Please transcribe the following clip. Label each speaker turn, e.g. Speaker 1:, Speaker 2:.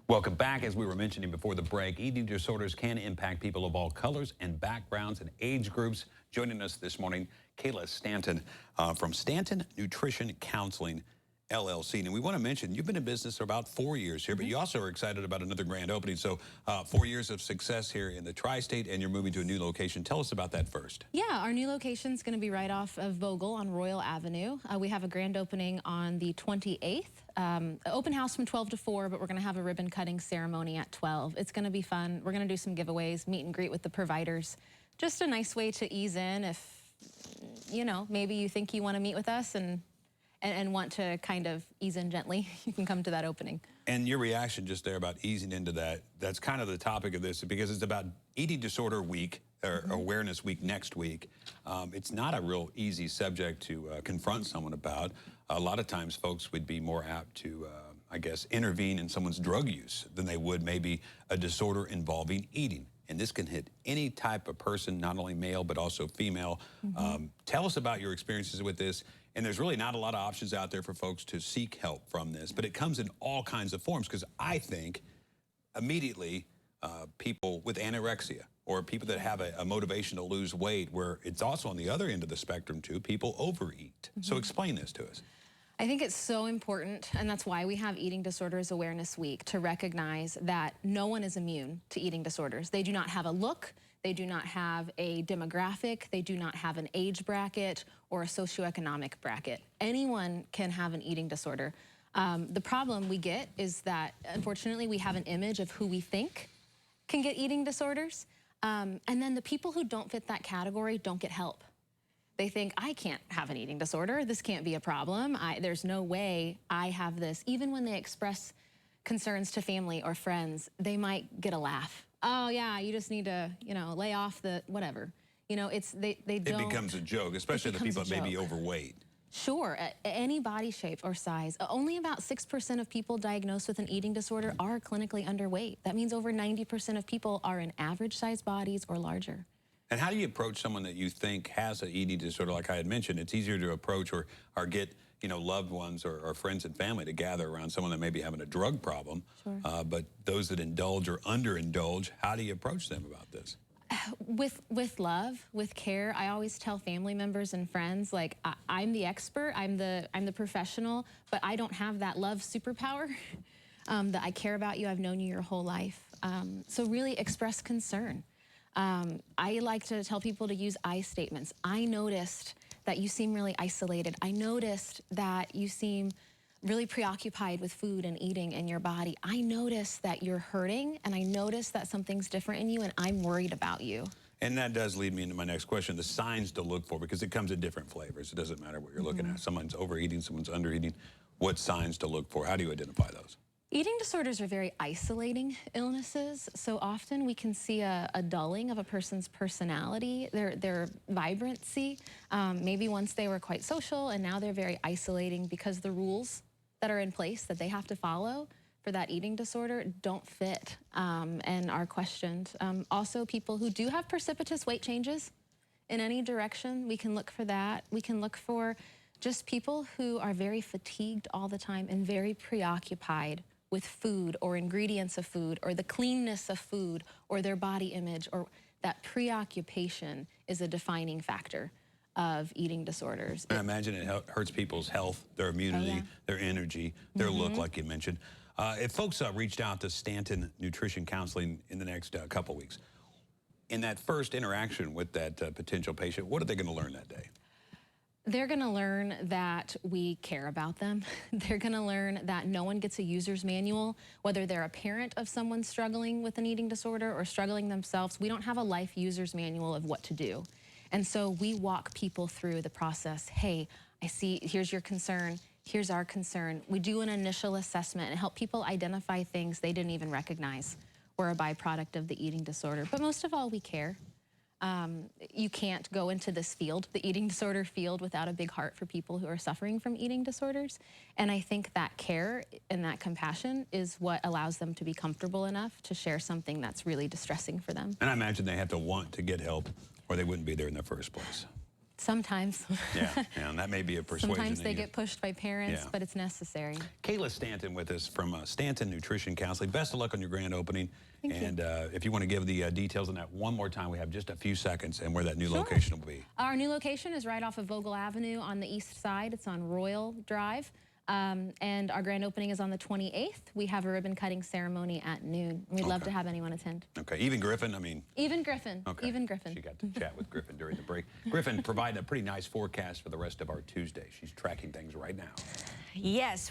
Speaker 1: Welcome back. As we were mentioning before the break, eating disorders can impact people of all colors and backgrounds and age groups. Joining us this morning, Kayla Stanton from Stanton Nutrition Counseling, LLC. And we want to mention, you've been in business for about 4 years here, but you also are excited about another grand opening. So 4 years of success here in the tri-state, and you're moving to a new location. Tell us about that first.
Speaker 2: Yeah, our new location is going to be right off of Vogel on Royal Avenue. We have a grand opening on the 28th. Open house from 12 to 4, but we're going to have a ribbon cutting ceremony at 12. It's going to be fun. We're going to do some giveaways, meet and greet with the providers. Just a nice way to ease in if, you know, maybe you think you want to meet with us and want to kind of ease in gently. You can come to that opening.
Speaker 1: And your reaction just there about easing into that, that's kind of the topic of this, because it's about Eating Disorder Week, or Awareness Week next week. It's not a real easy subject to confront someone about. A lot of times folks would be more apt to, I guess, intervene in someone's drug use than they would maybe a disorder involving eating. And this can hit any type of person, not only male, but also female. Tell us about your experiences with this. And there's really not a lot of options out there for folks to seek help from this, but it comes in all kinds of forms, because I think immediately people with anorexia or people that have a motivation to lose weight, where it's also on the other end of the spectrum too, people overeat. So explain this to us.
Speaker 2: I think it's so important, and that's why we have Eating Disorders Awareness Week, to recognize that no one is immune to eating disorders. They do not have a look, they do not have a demographic, they do not have an age bracket or a socioeconomic bracket. Anyone can have an eating disorder. The problem we get is that, unfortunately, we have an image of who we think can get eating disorders, and then the people who don't fit that category don't get help. They think, I can't have an eating disorder. This can't be a problem. There's no way I have this. Even when they express concerns to family or friends, they might get a laugh. Oh yeah, you just need to, you know, lay off the whatever. You know, they don't.
Speaker 1: It becomes a joke, especially the people that may be overweight.
Speaker 2: Sure, any body shape or size. Only about 6% of people diagnosed with an eating disorder are clinically underweight. That means over 90% of people are in average sized bodies or larger.
Speaker 1: And how do you approach someone that you think has an eating disorder? Like I had mentioned, it's easier to approach or get, you know, loved ones or friends and family to gather around someone that may be having a drug problem.
Speaker 2: Sure.
Speaker 1: But those that indulge or underindulge, how do you approach them about this?
Speaker 2: With love, with care. I always tell family members and friends, like, I'm the expert, I'm the professional, but I don't have that love superpower. That I care about you, I've known you your whole life. So really express concern. I like to tell people to use I statements. I noticed that you seem really isolated. I noticed that you seem really preoccupied with food and eating in your body. I noticed that you're hurting, and I noticed that something's different in you, and I'm worried about you.
Speaker 1: And that does lead me into my next question, the signs to look for, because it comes in different flavors. It doesn't matter what you're looking at. Someone's overeating, someone's undereating. What signs to look for? How do you identify those?
Speaker 2: Eating disorders are very isolating illnesses, so often we can see a dulling of a person's personality, their vibrancy. Maybe once they were quite social, and now they're very isolating because the rules that are in place that they have to follow for that eating disorder don't fit and are questioned. Also, people who do have precipitous weight changes in any direction, we can look for that. We can look for just people who are very fatigued all the time and very preoccupied with food or ingredients of food or the cleanness of food or their body image, or that preoccupation is a defining factor of eating disorders.
Speaker 1: And I imagine it hurts people's health, their immunity, their energy, their look, like you mentioned. If folks reached out to Stanton Nutrition Counseling in the next couple weeks, in that first interaction with that potential patient, what are they going to learn that day?
Speaker 2: They're going to learn that we care about them. They're going to learn that no one gets a user's manual, whether they're a parent of someone struggling with an eating disorder or struggling themselves. We don't have a life user's manual of what to do. And so we walk people through the process. Hey, I see, here's your concern, here's our concern. We do an initial assessment and help people identify things they didn't even recognize were a byproduct of the eating disorder. But most of all, we care. You can't go into this field, the eating disorder field, without a big heart for people who are suffering from eating disorders. And I think that care and that compassion is what allows them to be comfortable enough to share something that's really distressing for them.
Speaker 1: And I imagine they have to want to get help, or they wouldn't be there in the first place.
Speaker 2: Sometimes.
Speaker 1: Yeah, and that may be a persuasion.
Speaker 2: Sometimes they
Speaker 1: thing.
Speaker 2: get pushed by parents,
Speaker 1: Yeah.
Speaker 2: but it's necessary.
Speaker 1: Kayla Stanton with us from Stanton Nutrition Counseling. Best of luck on your grand opening.
Speaker 2: Thank you.
Speaker 1: And if you want to give the details on that one more time, we have just a few seconds and where that new
Speaker 2: Sure.
Speaker 1: location will be.
Speaker 2: Our new location is right off of Vogel Avenue on the east side. It's on Royal Drive. And our grand opening is on the 28th. We have a ribbon cutting ceremony at noon. We'd love to have anyone attend.
Speaker 1: Okay, even Griffin, I mean.
Speaker 2: Even Griffin.
Speaker 1: Okay.
Speaker 2: Even Griffin.
Speaker 1: She got to chat with Griffin during the break. Griffin providing a pretty nice forecast for the rest of our Tuesday. She's tracking things right now.
Speaker 3: Yes.